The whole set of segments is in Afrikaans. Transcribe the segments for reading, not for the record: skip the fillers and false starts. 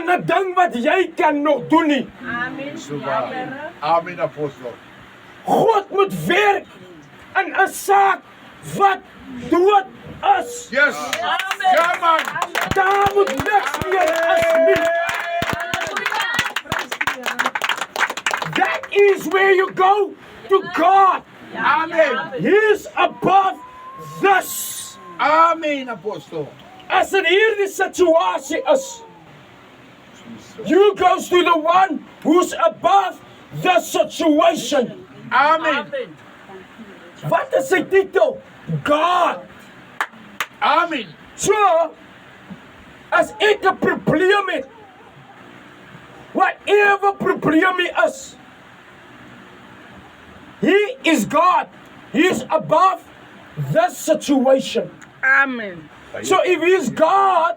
'n ding wat jy kan nog doen nie. Amen. So Ja, waar. Here. Amen, apostel. God moet werk in 'n saak wat dood is. Yes. Amen. Come on. Daar moet niks meer is nie. That is where you go to God. Amen. He's above this. Amen, apostel. As in hierdie situasie is, you goes to the one who's above the situation. Amen. Amen. Wat is sy titel? God. Amen. So, as ek 'n probleem het, whatever probleem is, He is God. He is above the situation. Amen. So if He is God,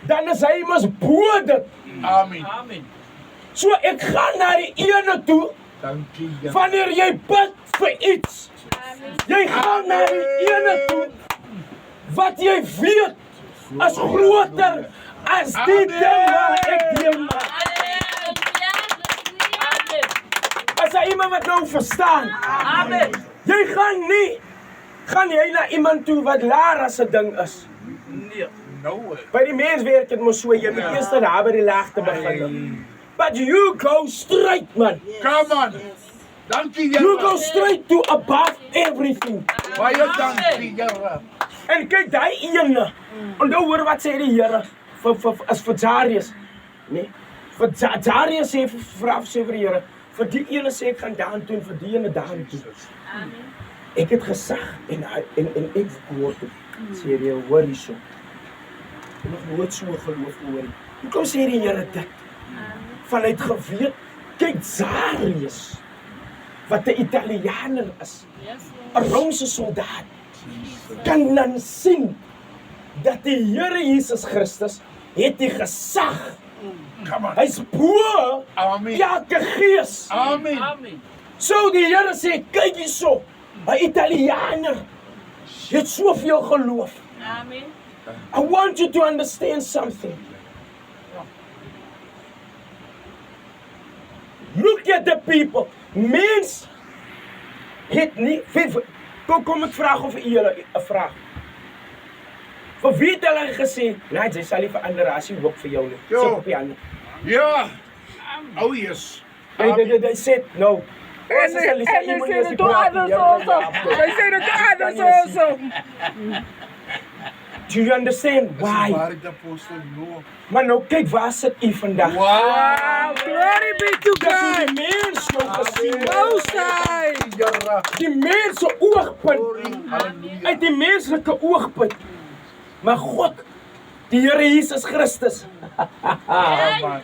dan is Hy mos bo dit. Amen. Amen. So ek gaan na die ene toe, Dankie, Here. wanneer jy bid vir iets. Jy gaan na die ene toe, wat jy weet, is groter as die ding waar ek deelmaak. As daar iemand wat nou verstaan, Amen. jy gaan jy na iemand toe wat laer as 'n ding is. Nee. No way. By die mens werk dit mos so, jy moet eers daar by die laagte begin. But you go straight, man. Come on. Dankie, You go Here. straight to above everything. Baie dankie, Here. En kyk daai ene. Onthou hoor wat sê die Here vir Jarius. Nee. Vir Jarius sê vir die Here, vir die ene sê ek gaan daan toe en vir die ene daan toe. Amen. Ek het gesag en ek hoor dit. Sê die hoor hierso. En nog nooit so geloof hoor. Hoekom sê die Here dit? Vanuit geweet, kyk Jarius, wat 'n Italianer is, Yes, 'n Romeinse soldaat, kan dan sien dat die Here Jesus Christus het die gesag. Come on. Hy's bo Amen. elke gees. Amen. Amen. So die Here sê, kyk hierso, 'n Italianer het soveel geloof. Amen. I want you to understand something. Look at the people. Mens het nie... Kom ek vraag of vir julle 'n vraag. Vir wie het hulle gesê, nee, jy sal nie verander as hy hoop vir jou nie. Jo. Sit op die hande. Ja. Oh, yes. They said no. And they said it to others also. They said it to others also. Do you understand why? Waar die apostel, no. Maar nou kyk, waar sit u vandag? Wow. Wow, glory be to Dis hoe God. die mens jou gesien het. Most High. Here. Die mens se oogpunt, Halleluja. uit die menslike oogpunt. Maar God, die Here Jesus Christus, Amen.